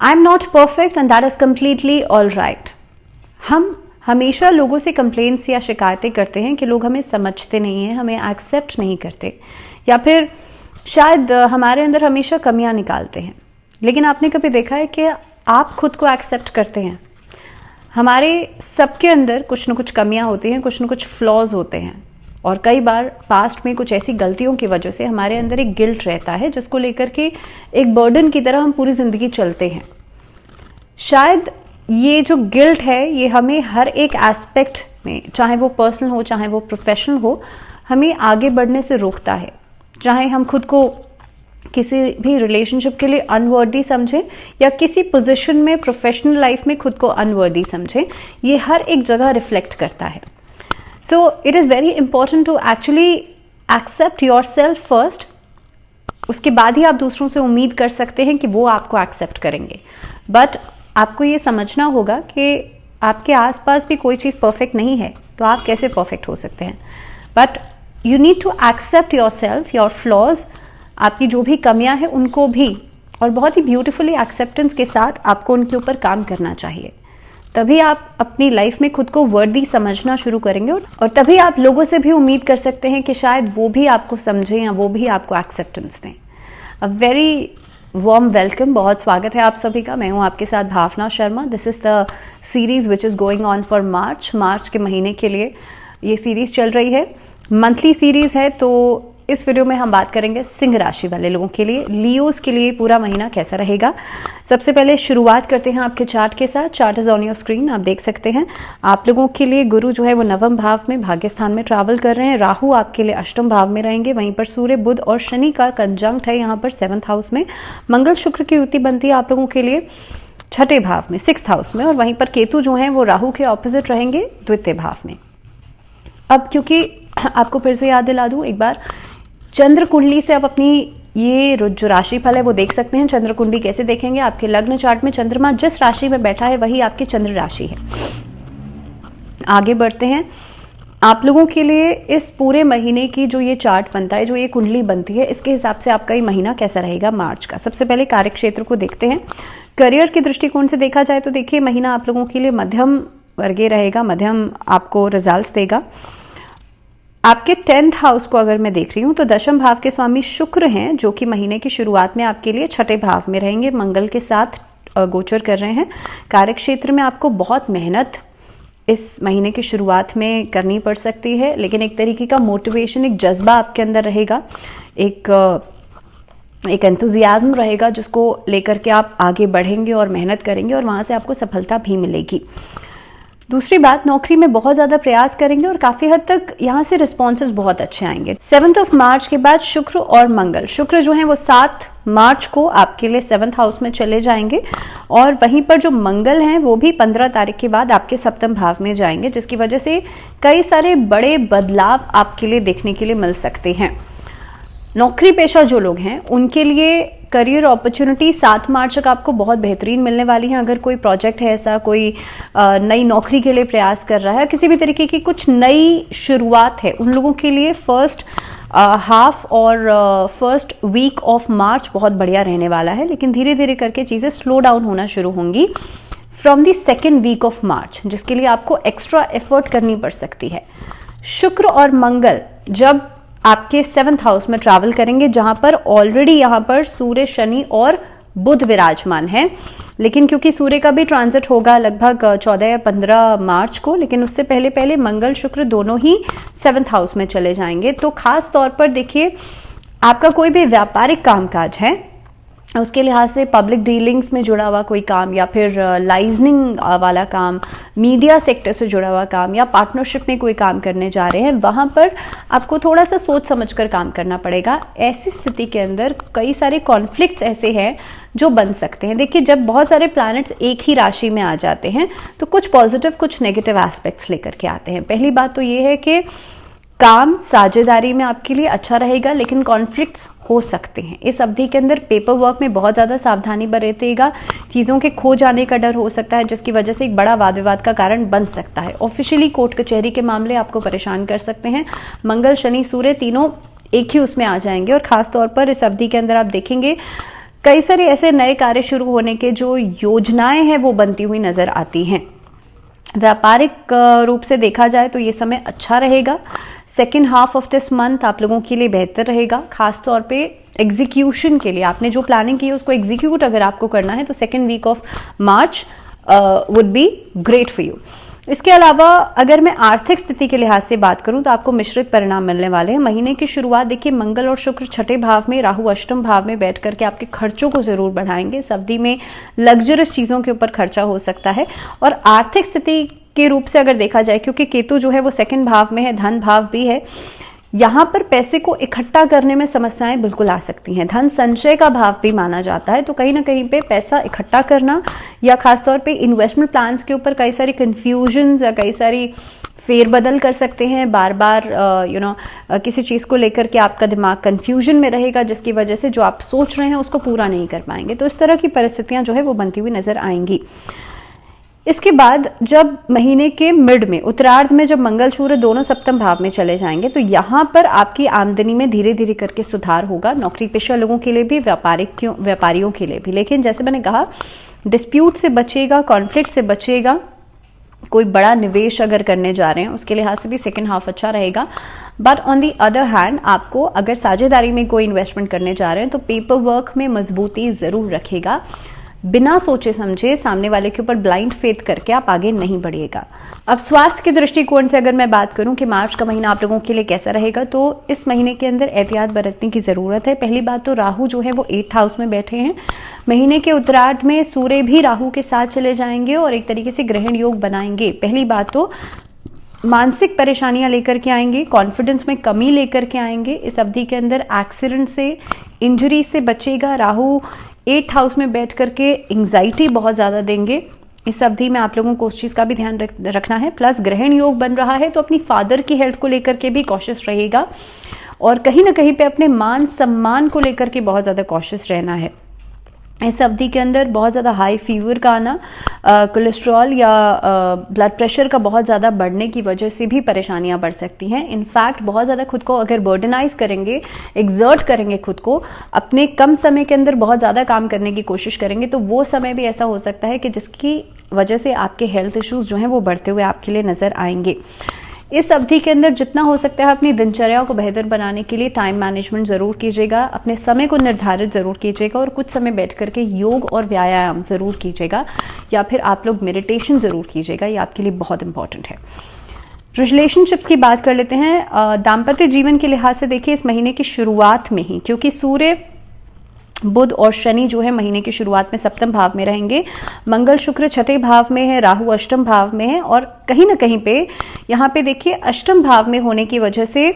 I am not perfect and that is completely all right. हम हमेशा लोगों से कंप्लेंट्स या शिकायतें करते हैं कि लोग हमें समझते नहीं हैं, हमें एक्सेप्ट नहीं करते, या फिर शायद हमारे अंदर हमेशा कमियां निकालते हैं। लेकिन आपने कभी देखा है कि आप खुद को एक्सेप्ट करते हैं? हमारे सबके अंदर कुछ न कुछ कमियां होती हैं, कुछ न कुछ फ्लॉज होते हैं, और कई बार पास्ट में कुछ ऐसी गलतियों की वजह से हमारे अंदर एक गिल्ट रहता है जिसको लेकर के एक बर्डन की तरह हम पूरी ज़िंदगी चलते हैं। शायद ये जो गिल्ट है ये हमें हर एक एस्पेक्ट में, चाहे वो पर्सनल हो चाहे वो प्रोफेशनल हो, हमें आगे बढ़ने से रोकता है। चाहे हम खुद को किसी भी रिलेशनशिप के लिए अनवर्दी समझें या किसी पोजीशन में प्रोफेशनल लाइफ में खुद को अनवर्दी समझें, ये हर एक जगह रिफ्लेक्ट करता है। So it is very important to actually accept yourself first. उसके बाद ही आप दूसरों से उम्मीद कर सकते हैं कि वो आपको एक्सेप्ट करेंगे। बट आपको ये समझना होगा कि आपके आसपास भी कोई चीज़ परफेक्ट नहीं है, तो आप कैसे परफेक्ट हो सकते हैं। But you need to accept yourself, your flaws, आपकी जो भी कमियां हैं उनको भी, और बहुत ही ब्यूटीफुली एक्सेप्टेंस के साथ आपको उनके ऊपर काम करना चाहिए। तभी आप अपनी लाइफ में खुद को वर्दी समझना शुरू करेंगे, और तभी आप लोगों से भी उम्मीद कर सकते हैं कि शायद वो भी आपको समझें या वो भी आपको एक्सेप्टेंस दें। अ वेरी वार्म वेलकम, बहुत स्वागत है आप सभी का। मैं हूं आपके साथ Bhavna Sharma. This is the series which is going on for March के महीने के लिए ये सीरीज़ चल रही है। मंथली सीरीज़ है, तो इस वीडियो में हम बात करेंगे सिंह राशि वाले लोगों के लिए, लियोस के लिए पूरा महीना कैसा रहेगा। सबसे पहले शुरुआत करते हैं आपके चार्ट के साथ। Chart is on your screen, आप देख सकते हैं। आप लोगों के लिए गुरु जो है वो नवम भाव में भाग्य स्थान में ट्रैवल कर रहे हैं। राहु आपके लिए अष्टम भाव में रहेंगे। वहीं पर सूर्य, बुध और शनि का कंजंक्ट है यहाँ पर 7th हाउस में। मंगल शुक्र की युति बनती है आप लोगों के लिए 6ठे भाव में, 6th हाउस में। और वहीं पर केतु जो है वो राहु के ऑपोजिट रहेंगे 2य भाव में। अब क्योंकि आपको फिर से याद दिला दूं एक बार, चंद्र कुंडली से आप अपनी ये जो राशि फल है वो देख सकते हैं। चंद्र कुंडली कैसे देखेंगे? आपके लग्न चार्ट में चंद्रमा जिस राशि में बैठा है वही आपकी चंद्र राशि है। आगे बढ़ते हैं। आप लोगों के लिए इस पूरे महीने की जो ये चार्ट बनता है, जो ये कुंडली बनती है, इसके हिसाब से आपका ये महीना कैसा रहेगा मार्च का। सबसे पहले कार्य क्षेत्र को देखते हैं। करियर के दृष्टिकोण से देखा जाए तो देखिए महीना आप लोगों के लिए मध्यम वर्गीय रहेगा, मध्यम आपको रिजल्ट्स देगा। आपके 10th हाउस को अगर मैं देख रही हूँ तो 10म भाव के स्वामी शुक्र हैं, जो कि महीने की शुरुआत में आपके लिए 6ठे भाव में रहेंगे, मंगल के साथ गोचर कर रहे हैं। कार्यक्षेत्र में आपको बहुत मेहनत इस महीने की शुरुआत में करनी पड़ सकती है, लेकिन एक तरीके का मोटिवेशन, एक जज्बा आपके अंदर रहेगा, एक एंथुजियाज्म रहेगा जिसको लेकर के आप आगे बढ़ेंगे और मेहनत करेंगे, और वहाँ से आपको सफलता भी मिलेगी। दूसरी बात, नौकरी में बहुत ज़्यादा प्रयास करेंगे और काफ़ी हद तक यहाँ से रिस्पॉन्सेज बहुत अच्छे आएंगे। 7th मार्च के बाद शुक्र और मंगल, शुक्र जो है वो 7 मार्च को आपके लिए 7th हाउस में चले जाएंगे, और वहीं पर जो मंगल हैं वो भी 15 तारीख के बाद आपके 7म भाव में जाएंगे, जिसकी वजह से कई सारे बड़े बदलाव आपके लिए देखने के लिए मिल सकते हैं। नौकरी पेशा जो लोग हैं उनके लिए करियर अपॉर्चुनिटी 7 मार्च तक आपको बहुत बेहतरीन मिलने वाली हैं। अगर कोई प्रोजेक्ट है ऐसा, कोई नई नौकरी के लिए प्रयास कर रहा है, किसी भी तरीके की कुछ नई शुरुआत है, उन लोगों के लिए फर्स्ट हाफ और फर्स्ट वीक ऑफ मार्च बहुत बढ़िया रहने वाला है। लेकिन धीरे धीरे करके चीज़ें स्लो डाउन होना शुरू होंगी from the 2nd week of March, जिसके लिए आपको एक्स्ट्रा एफर्ट करनी पड़ सकती है। शुक्र और मंगल जब आपके 7th हाउस में ट्रैवल करेंगे, जहां पर ऑलरेडी यहां पर सूर्य, शनि और बुध विराजमान है, लेकिन क्योंकि सूर्य का भी ट्रांजिट होगा लगभग 14 या 15 मार्च को, लेकिन उससे पहले पहले मंगल शुक्र दोनों ही 7th हाउस में चले जाएंगे। तो खास तौर पर देखिए, आपका कोई भी व्यापारिक कामकाज है उसके लिहाज से पब्लिक डीलिंग्स में जुड़ा हुआ कोई काम, या फिर लाइजनिंग वाला काम, मीडिया सेक्टर से जुड़ा हुआ काम, या पार्टनरशिप में कोई काम करने जा रहे हैं, वहाँ पर आपको थोड़ा सा सोच समझकर काम करना पड़ेगा। ऐसी स्थिति के अंदर कई सारे कॉन्फ्लिक्ट्स ऐसे हैं जो बन सकते हैं। देखिए, जब बहुत सारे प्लैनेट्स एक ही राशि में आ जाते हैं तो कुछ पॉजिटिव कुछ नेगेटिव एस्पेक्ट्स लेकर के आते हैं। पहली बात तो ये है कि काम साझेदारी में आपके लिए अच्छा रहेगा, लेकिन कॉन्फ्लिक्ट्स हो सकते हैं। इस अवधि के अंदर पेपर वर्क में बहुत ज़्यादा सावधानी बरतिएगा। चीज़ों के खो जाने का डर हो सकता है, जिसकी वजह से एक बड़ा वाद विवाद का कारण बन सकता है। ऑफिशियली कोर्ट कचहरी के मामले आपको परेशान कर सकते हैं। मंगल, शनि, सूर्य तीनों एक ही उसमें आ जाएंगे, और ख़ास तौर पर इस अवधि के अंदर आप देखेंगे कई सारे ऐसे नए कार्य शुरू होने के जो योजनाएं हैं वो बनती हुई नजर आती हैं। व्यापारिक रूप से देखा जाए तो ये समय अच्छा रहेगा। Second half of this month आप लोगों के लिए बेहतर रहेगा, खासतौर पे एग्जीक्यूशन के लिए। आपने जो प्लानिंग की है उसको एग्जीक्यूट अगर आपको करना है तो second week of March would be great for you. इसके अलावा अगर मैं आर्थिक स्थिति के लिहाज से बात करूं तो आपको मिश्रित परिणाम मिलने वाले हैं। महीने की शुरुआत देखिए मंगल और शुक्र छठे भाव में, राहु अष्टम भाव में बैठ करके आपके खर्चों को जरूर बढ़ाएंगे। इस अवधि में लग्जरियस चीजों के ऊपर खर्चा हो सकता है। और आर्थिक स्थिति के रूप से अगर देखा जाए, क्योंकि केतु जो है वो सेकंड भाव में है, धन भाव भी है, यहां पर पैसे को इकट्ठा करने में समस्याएं बिल्कुल आ सकती हैं। धन संचय का भाव भी माना जाता है, तो कहीं ना कहीं पे पैसा इकट्ठा करना या खासतौर पे इन्वेस्टमेंट प्लान्स के ऊपर कई सारी कंफ्यूजन या कई सारी फेरबदल कर सकते हैं। बार बार किसी चीज़ को लेकर के आपका दिमाग कंफ्यूजन में रहेगा, जिसकी वजह से जो आप सोच रहे हैं उसको पूरा नहीं कर पाएंगे। तो इस तरह की परिस्थितियां जो है वो बनती हुई नजर आएंगी। इसके बाद जब महीने के मिड में, उत्तरार्ध में, जब मंगल सूर्य दोनों सप्तम भाव में चले जाएंगे तो यहां पर आपकी आमदनी में धीरे धीरे करके सुधार होगा। नौकरी पेशा लोगों के लिए भी, व्यापारियों के लिए भी। लेकिन जैसे मैंने कहा, डिस्प्यूट से बचेगा, कॉन्फ्लिक्ट से बचेगा। कोई बड़ा निवेश अगर करने जा रहे हैं उसके लिहाज से भी सेकेंड हाफ अच्छा रहेगा। But on the other hand, आपको अगर साझेदारी में कोई इन्वेस्टमेंट करने जा रहे हैं तो पेपर वर्क में मजबूती जरूर रखेगा। बिना सोचे समझे सामने वाले के ऊपर ब्लाइंड फेथ करके आप आगे नहीं बढ़िएगा। अब स्वास्थ्य के दृष्टिकोण से अगर मैं बात करूं कि मार्च का महीना आप लोगों के लिए कैसा रहेगा, तो इस महीने के अंदर एहतियात बरतने की जरूरत है। पहली बात तो राहु जो है वो 8th हाउस में बैठे हैं। महीने के उत्तरार्ध में सूर्य भी राहु के साथ चले जाएंगे और एक तरीके से ग्रहण योग बनाएंगे। पहली बात तो मानसिक परेशानियां लेकर के आएंगे, कॉन्फिडेंस में कमी लेकर के आएंगे। इस अवधि के अंदर एक्सीडेंट से, इंजरी से बचेगा। राहु 8th हाउस में बैठ करके एंग्जाइटी बहुत ज़्यादा देंगे। इस अवधि में आप लोगों को उस चीज़ का भी ध्यान रखना है। प्लस ग्रहण योग बन रहा है तो अपनी फादर की हेल्थ को लेकर के भी कॉशियस रहेगा और कहीं ना कहीं पे अपने मान सम्मान को लेकर के बहुत ज़्यादा कॉशियस रहना है। इस अवधि के अंदर बहुत ज़्यादा हाई फीवर का आना, कोलेस्ट्रॉल या ब्लड प्रेशर का बहुत ज़्यादा बढ़ने की वजह से भी परेशानियां बढ़ सकती हैं। इनफैक्ट बहुत ज़्यादा खुद को अगर बर्डनाइज करेंगे, एग्जर्ट करेंगे खुद को, अपने कम समय के अंदर बहुत ज़्यादा काम करने की कोशिश करेंगे तो वो समय भी ऐसा हो सकता है कि जिसकी वजह से आपके हेल्थ इश्यूज जो हैं वो बढ़ते हुए आपके लिए नज़र आएंगे। इस अवधि के अंदर जितना हो सकता है अपनी दिनचर्या को बेहतर बनाने के लिए टाइम मैनेजमेंट जरूर कीजिएगा, अपने समय को निर्धारित जरूर कीजिएगा और कुछ समय बैठ करके योग और व्यायाम जरूर कीजिएगा या फिर आप लोग मेडिटेशन जरूर कीजिएगा। ये आपके लिए बहुत इंपॉर्टेंट है। रिलेशनशिप्स की बात कर लेते हैं। दाम्पत्य जीवन के लिहाज से देखिए इस महीने की शुरुआत में ही, क्योंकि सूर्य, बुध और शनि जो है महीने की शुरुआत में सप्तम भाव में रहेंगे, मंगल शुक्र छठे भाव में है, राहु अष्टम भाव में है और कहीं ना कहीं पे यहाँ पे देखिए अष्टम भाव में होने की वजह से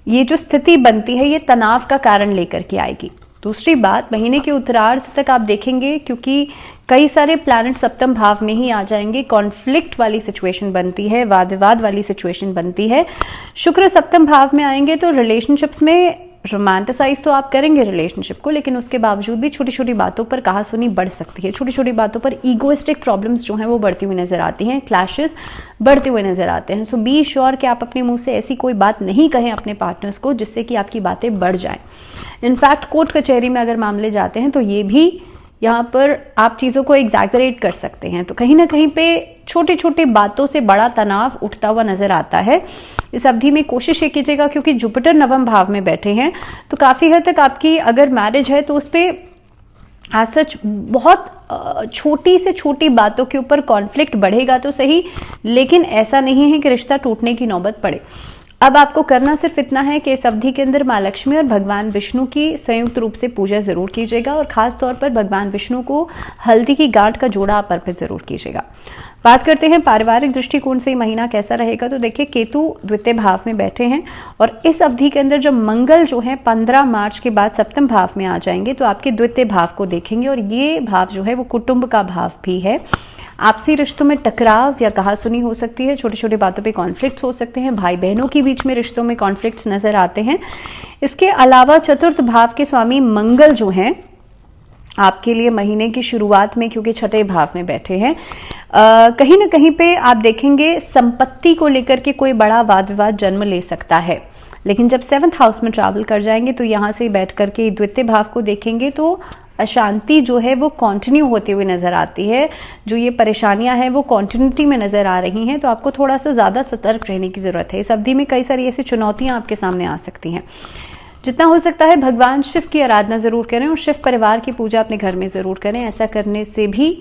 ये जो स्थिति बनती है ये तनाव का कारण लेकर के आएगी। दूसरी बात, महीने के उत्तरार्ध तक आप देखेंगे क्योंकि कई सारे प्लैनेट सप्तम भाव में ही आ जाएंगे, कॉन्फ्लिक्ट वाली सिचुएशन बनती है, वाद विवाद वाली सिचुएशन बनती है। शुक्र सप्तम भाव में आएंगे तो रिलेशनशिप्स में रोमांटिसाइज तो आप करेंगे रिलेशनशिप को, लेकिन उसके बावजूद भी छोटी छोटी बातों पर कहासुनी बढ़ सकती है। छोटी छोटी बातों पर ईगोइस्टिक प्रॉब्लम्स जो हैं वो बढ़ती हुई नजर आती हैं, क्लैशेस बढ़ते हुए नजर आते हैं। सो बी श्योर कि आप अपने मुंह से ऐसी कोई बात नहीं कहें अपने पार्टनर्स को जिससे कि आपकी बातें बढ़ जाएं। इनफैक्ट कोर्ट कचहरी में अगर मामले जाते हैं तो ये भी यहाँ पर आप चीज़ों को एग्जैजरेट कर सकते हैं। तो कहीं ना कहीं पे छोटी छोटी बातों से बड़ा तनाव उठता हुआ नजर आता है। इस अवधि में कोशिश ये कीजिएगा, क्योंकि जुपिटर नवम भाव में बैठे हैं तो काफ़ी हद तक आपकी अगर मैरिज है तो उस पर आज सच बहुत छोटी से छोटी बातों के ऊपर कॉन्फ्लिक्ट बढ़ेगा तो सही, लेकिन ऐसा नहीं है कि रिश्ता टूटने की नौबत पड़े। अब आपको करना सिर्फ इतना है कि इस अवधि के अंदर माँ लक्ष्मी और भगवान विष्णु की संयुक्त रूप से पूजा जरूर कीजिएगा और खास तौर पर भगवान विष्णु को हल्दी की गांठ का जोड़ा आप अर्पित जरूर कीजिएगा। बात करते हैं पारिवारिक दृष्टिकोण से महीना कैसा रहेगा, तो देखिए केतु द्वितीय भाव में बैठे हैं और इस अवधि के अंदर जब मंगल जो है 15 मार्च के बाद सप्तम भाव में आ जाएंगे तो आपके द्वितीय भाव को देखेंगे और ये भाव जो है वो कुटुंब का भाव भी है। आपसी रिश्तों में टकराव या कहासुनी हो सकती है, छोटी छोटी बातों पे कॉन्फ्लिक्ट्स हो सकते हैं, भाई बहनों के बीच में रिश्तों में कॉन्फ्लिक्ट्स नजर आते हैं। इसके अलावा चतुर्थ भाव के स्वामी मंगल जो हैं आपके लिए महीने की शुरुआत में, क्योंकि छठे भाव में बैठे हैं, कहीं ना कहीं पे आप देखेंगे संपत्ति को लेकर के कोई बड़ा वाद विवाद जन्म ले सकता है। लेकिन जब 7th हाउस में ट्रैवल कर जाएंगे तो यहाँ से बैठ करके द्वितीय भाव को देखेंगे तो अशांति जो है वो कंटिन्यू होती हुई नजर आती है, जो ये परेशानियां हैं वो कंटिन्यूटी में नजर आ रही हैं, तो आपको थोड़ा सा ज़्यादा सतर्क रहने की ज़रूरत है। इस अवधि में कई सारी ऐसी चुनौतियां आपके सामने आ सकती हैं। जितना हो सकता है भगवान शिव की आराधना ज़रूर करें और शिव परिवार की पूजा अपने घर में ज़रूर करें। ऐसा करने से भी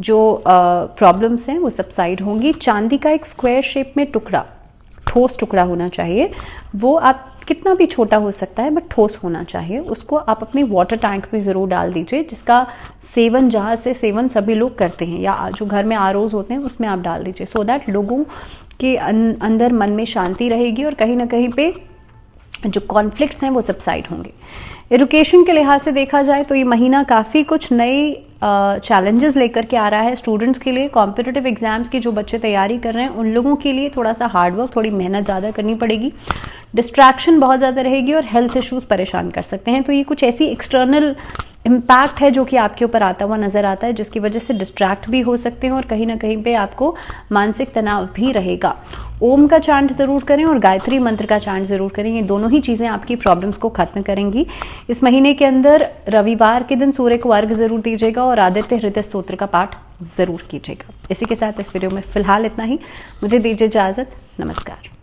जो प्रॉब्लम्स हैं वो सबसाइड होंगी। चांदी का एक स्क्वायर शेप में टुकड़ा, ठोस टुकड़ा होना चाहिए, वो आप कितना भी छोटा हो सकता है बट ठोस होना चाहिए, उसको आप अपने वाटर टैंक में ज़रूर डाल दीजिए, जिसका सेवन, जहाँ से सेवन सभी लोग करते हैं या जो घर में आरओज होते हैं उसमें आप डाल दीजिए, सो दैट लोगों के अंदर मन में शांति रहेगी और कहीं ना कहीं पे जो कॉन्फ्लिक्ट्स हैं वो सबसाइड होंगे। एजुकेशन के लिहाज से देखा जाए तो ये महीना काफ़ी कुछ नए चैलेंजेस लेकर के आ रहा है स्टूडेंट्स के लिए। कॉम्पिटिटिव एग्जाम्स की जो बच्चे तैयारी कर रहे हैं उन लोगों के लिए थोड़ा सा हार्डवर्क, थोड़ी मेहनत ज़्यादा करनी पड़ेगी। डिस्ट्रैक्शन बहुत ज़्यादा रहेगी और हेल्थ इश्यूज परेशान कर सकते हैं। तो ये कुछ ऐसी एक्सटर्नल इम्पैक्ट है जो कि आपके ऊपर आता हुआ नजर आता है, जिसकी वजह से डिस्ट्रैक्ट भी हो सकते हैं और कहीं ना कहीं पे आपको मानसिक तनाव भी रहेगा। ओम का चांट जरूर करें और गायत्री मंत्र का चांट जरूर करें, ये दोनों ही चीजें आपकी प्रॉब्लम्स को खत्म करेंगी। इस महीने के अंदर रविवार के दिन सूर्य को अर्घ जरूर दीजिएगा और आदित्य हृदय स्तोत्र का पाठ जरूर कीजिएगा। इसी के साथ इस वीडियो में फिलहाल इतना ही। मुझे दीजिए इजाजत। नमस्कार।